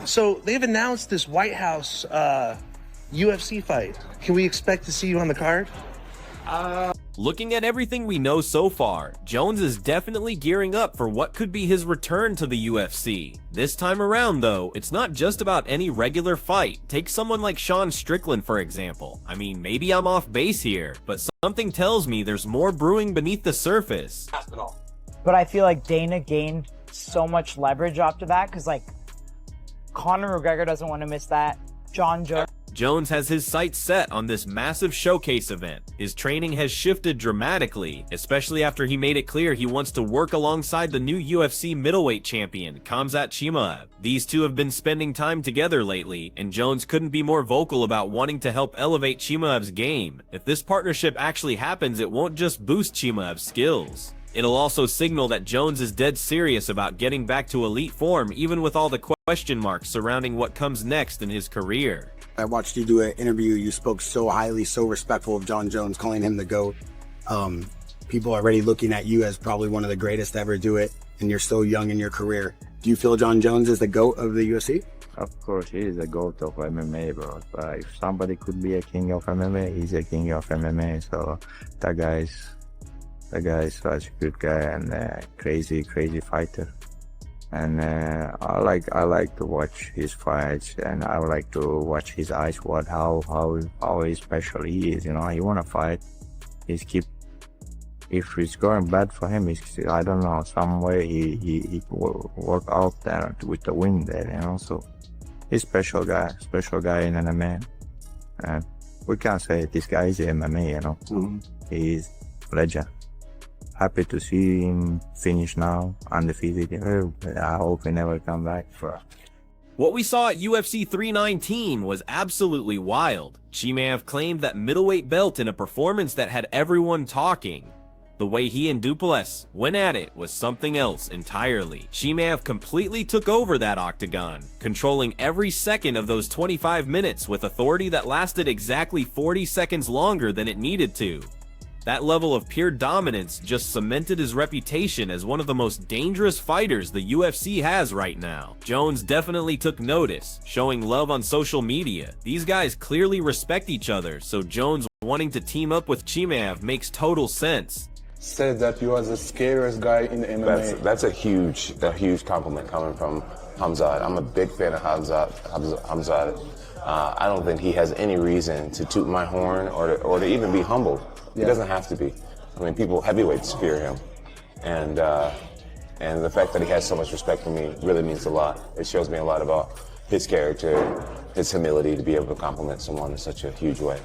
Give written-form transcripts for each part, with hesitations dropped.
So they've announced this White House UFC fight. Can we expect to see you on the card? Looking at everything we know so far, Jones is definitely gearing up for what could be his return to the UFC. This time around though, it's not just about any regular fight. Take someone like Sean Strickland for example. I mean, maybe I'm off base here, but something tells me there's more brewing beneath the surface. But I feel like Dana gained so much leverage after that, because like Conor McGregor doesn't want to miss that. Jones has his sights set on this massive showcase event. His training has shifted dramatically, especially after he made it clear he wants to work alongside the new UFC middleweight champion, Khamzat Chimaev. These two have been spending time together lately, and Jones couldn't be more vocal about wanting to help elevate Chimaev's game. If this partnership actually happens, it won't just boost Chimaev's skills. It'll also signal that Jones is dead serious about getting back to elite form, even with all the question marks surrounding what comes next in his career. I watched you do an interview. You spoke so highly, so respectful of Jon Jones, calling him the GOAT. People are already looking at you as probably one of the greatest to ever do it, and you're so young in your career. Do you feel Jon Jones is the GOAT of the UFC? Of course, he is the GOAT of MMA, bro. But if somebody could be a king of MMA, he's a king of MMA. So that guy is such a good guy and a crazy fighter. And I like to watch his fights, and I would like to watch his eyes, how special he is. You know, he wanna fight. If it's going bad for him, I don't know, some way he will work out there with the win there. You know, so he's special guy in MMA. And we can't say this guy is MMA. You know, he's legend. Happy to see him finish now, undefeated. I hope he never come back. What we saw at UFC 319 was absolutely wild. Chimaev claimed that middleweight belt in a performance that had everyone talking. The way he and Duplessis went at it was something else entirely. Chimaev completely took over that octagon, controlling every second of those 25 minutes with authority that lasted exactly 40 seconds longer than it needed to. That level of pure dominance just cemented his reputation as one of the most dangerous fighters the UFC has right now. Jones definitely took notice, showing love on social media. These guys clearly respect each other, so Jones wanting to team up with Chimaev makes total sense. Said that you are the scariest guy in the MMA. That's a huge compliment coming from Khamzat. I'm a big fan of Khamzat. I don't think he has any reason to toot my horn or to even be humbled. He doesn't have to be. I mean, heavyweights fear him. And the fact that he has so much respect for me really means a lot. It shows me a lot about his character, his humility to be able to compliment someone in such a huge way.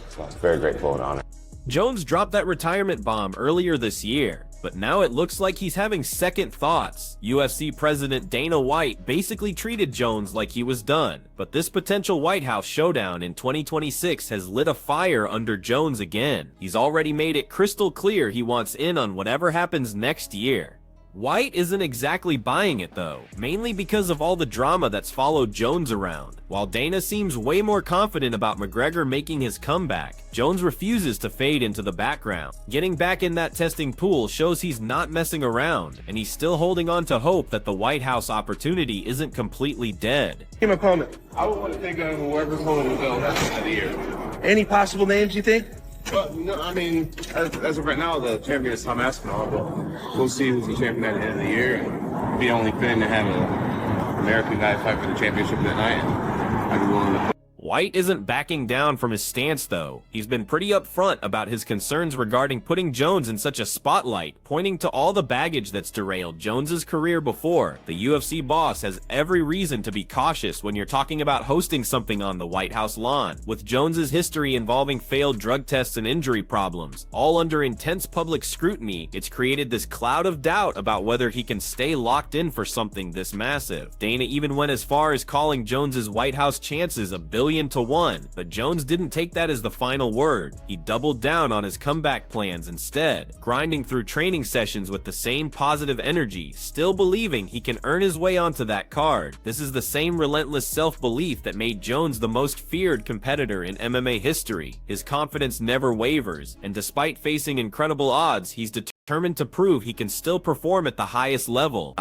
So I'm very grateful and honored. Jones dropped that retirement bomb earlier this year, but now it looks like he's having second thoughts. UFC President Dana White basically treated Jones like he was done, but this potential White House showdown in 2026 has lit a fire under Jones again. He's already made it crystal clear he wants in on whatever happens next year. White isn't exactly buying it though, mainly because of all the drama that's followed Jones around. While Dana seems way more confident about McGregor making his comeback, Jones refuses to fade into the background. Getting back in that testing pool shows he's not messing around, and he's still holding on to hope that the White House opportunity isn't completely dead. Team opponent. I would want to think of whoever's holding the rest of the year. Any possible names you think? But, no, I mean, as of right now, the champion is Tom Aspinall, but we'll see who's the champion at the end of the year. And it'd be only fitting to have an American guy fight for the championship that night. I'd be willing to. White isn't backing down from his stance though. He's been pretty upfront about his concerns regarding putting Jones in such a spotlight, pointing to all the baggage that's derailed Jones's career before. The UFC boss has every reason to be cautious when you're talking about hosting something on the White House lawn. With Jones's history involving failed drug tests and injury problems, all under intense public scrutiny, it's created this cloud of doubt about whether he can stay locked in for something this massive. Dana even went as far as calling Jones's White House chances 1,000,000,000 to 1, but Jones didn't take that as the final word. He doubled down on his comeback plans instead, grinding through training sessions with the same positive energy, still believing he can earn his way onto that card. This is the same relentless self-belief that made Jones the most feared competitor in MMA history. His confidence never wavers, and despite facing incredible odds, he's determined determined to prove he can still perform at the highest level.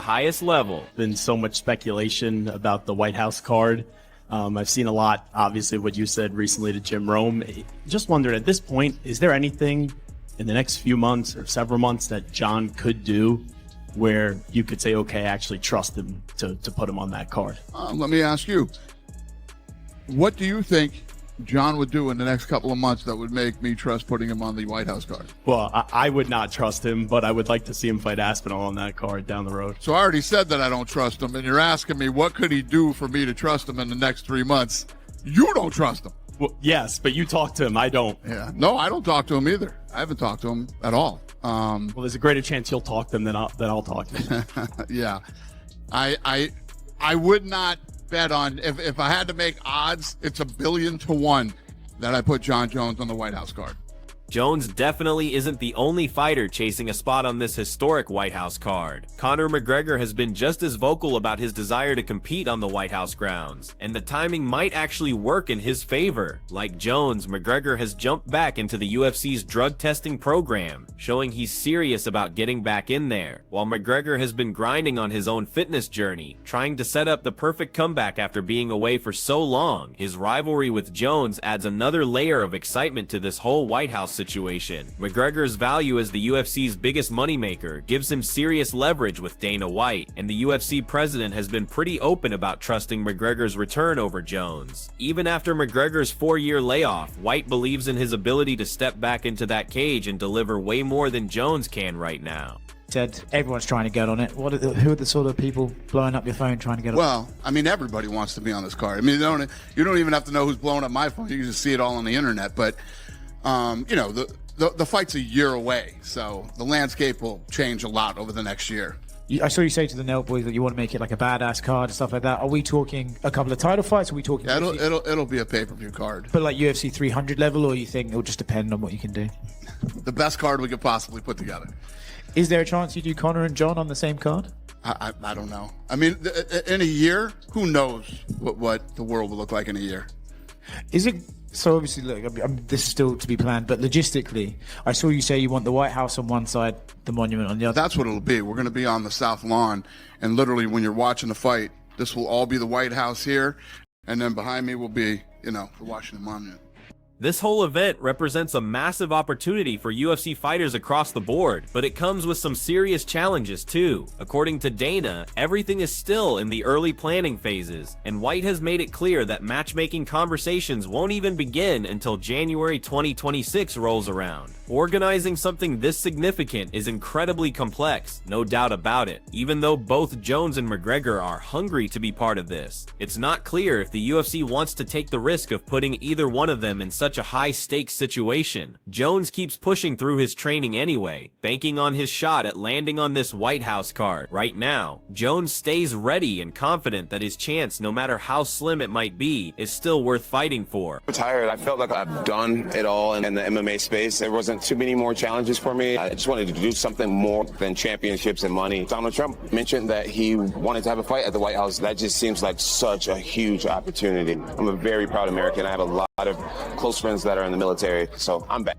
Been so much speculation about the White House card. I've seen a lot, obviously, what you said recently to Jim Rome. Just wondered, at this point, is there anything in the next few months or several months that John could do where you could say, okay, I actually trust him to put him on that card? Let me ask you, what do you think John would do in the next couple of months that would make me trust putting him on the White House card? Well, I would not trust him, but I would like to see him fight Aspinall on that card down the road. So I already said that I don't trust him, and you're asking me what could he do for me to trust him in the next 3 months. You don't trust him. Well, yes, but you talk to him. I don't. Yeah. No, I don't talk to him either. I haven't talked to him at all. Well, there's a greater chance you'll talk to him than I'll talk to him. Yeah. I would not bet on, if I had to make odds, it's 1,000,000,000 to 1 that I put John Jones on the White House card. Jones definitely isn't the only fighter chasing a spot on this historic White House card. Conor McGregor has been just as vocal about his desire to compete on the White House grounds, and the timing might actually work in his favor. Like Jones, McGregor has jumped back into the UFC's drug testing program, showing he's serious about getting back in there, while McGregor has been grinding on his own fitness journey, trying to set up the perfect comeback after being away for so long. His rivalry with Jones adds another layer of excitement to this whole White House situation. McGregor's value as the UFC's biggest moneymaker gives him serious leverage with Dana White, and the UFC president has been pretty open about trusting McGregor's return over Jones. Even after McGregor's 4-year layoff, White believes in his ability to step back into that cage and deliver way more than Jones can right now. Said everyone's trying to get on it. Who are the sort of people blowing up your phone trying to get on it? Well, I mean, everybody wants to be on this card. I mean, you don't even have to know who's blowing up my phone. You can just see it all on the internet. But you know, the fight's a year away, so the landscape will change a lot over the next year. I saw you say to the Nelt Boys that you want to make it like a badass card and stuff like that. Are we talking a couple of title fights? Are we talking? Yeah, it'll be a pay-per-view card. But like UFC 300 level, or you think it'll just depend on what you can do? The best card we could possibly put together. Is there a chance you do Conor and John on the same card? I don't know. I mean, in a year, who knows what the world will look like in a year? Is it? So obviously, look, this is still to be planned, but logistically, I saw you say you want the White House on one side, the monument on the other. That's what it'll be. We're going to be on the South Lawn, and literally when you're watching the fight, this will all be the White House here, and then behind me will be, you know, the Washington Monument. This whole event represents a massive opportunity for UFC fighters across the board, but it comes with some serious challenges too. According to Dana, everything is still in the early planning phases, and White has made it clear that matchmaking conversations won't even begin until January 2026 rolls around. Organizing something this significant is incredibly complex, no doubt about it. Even though both Jones and McGregor are hungry to be part of this, it's not clear if the UFC wants to take the risk of putting either one of them in such a high-stakes situation. Jones keeps pushing through his training anyway, banking on his shot at landing on this White House card. Right now, Jones stays ready and confident that his chance, no matter how slim it might be, is still worth fighting for. I'm tired. I felt like I've done it all in the MMA space. There wasn't too many more challenges for me. I just wanted to do something more than championships and money. Donald Trump mentioned that he wanted to have a fight at the White House. That just seems like such a huge opportunity. I'm a very proud American. I have a lot of close friends that are in the military, so I'm back.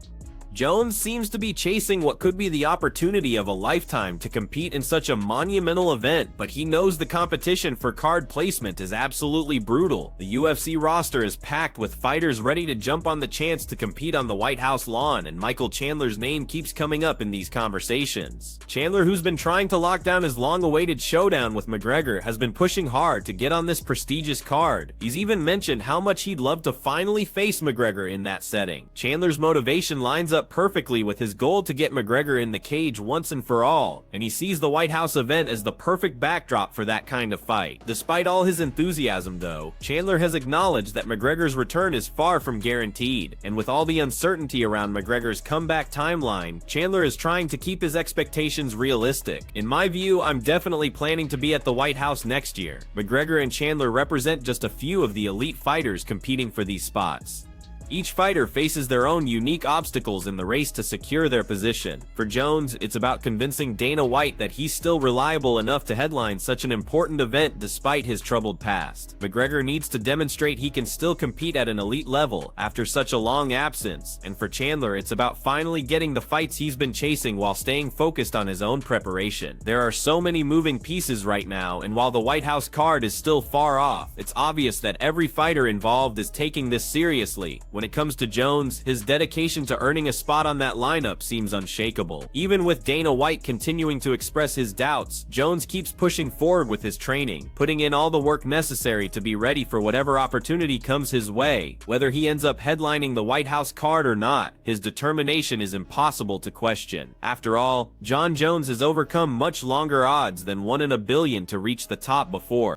Jones seems to be chasing what could be the opportunity of a lifetime to compete in such a monumental event, but he knows the competition for card placement is absolutely brutal. The UFC roster is packed with fighters ready to jump on the chance to compete on the White House lawn, and Michael Chandler's name keeps coming up in these conversations. Chandler, who's been trying to lock down his long-awaited showdown with McGregor, has been pushing hard to get on this prestigious card. He's even mentioned how much he'd love to finally face McGregor in that setting. Chandler's motivation lines up perfectly with his goal to get McGregor in the cage once and for all, and he sees the White House event as the perfect backdrop for that kind of fight. Despite all his enthusiasm though, Chandler has acknowledged that McGregor's return is far from guaranteed, and with all the uncertainty around McGregor's comeback timeline, Chandler is trying to keep his expectations realistic. In my view, I'm definitely planning to be at the White House next year. McGregor and Chandler represent just a few of the elite fighters competing for these spots. Each fighter faces their own unique obstacles in the race to secure their position. For Jones, it's about convincing Dana White that he's still reliable enough to headline such an important event despite his troubled past. McGregor needs to demonstrate he can still compete at an elite level after such a long absence, and for Chandler, it's about finally getting the fights he's been chasing while staying focused on his own preparation. There are so many moving pieces right now, and while the White House card is still far off, it's obvious that every fighter involved is taking this seriously. When it comes to Jones, his dedication to earning a spot on that lineup seems unshakable. Even with Dana White continuing to express his doubts, Jones keeps pushing forward with his training, putting in all the work necessary to be ready for whatever opportunity comes his way. Whether he ends up headlining the White House card or not, his determination is impossible to question. After all, Jon Jones has overcome much longer odds than 1 in a billion to reach the top before.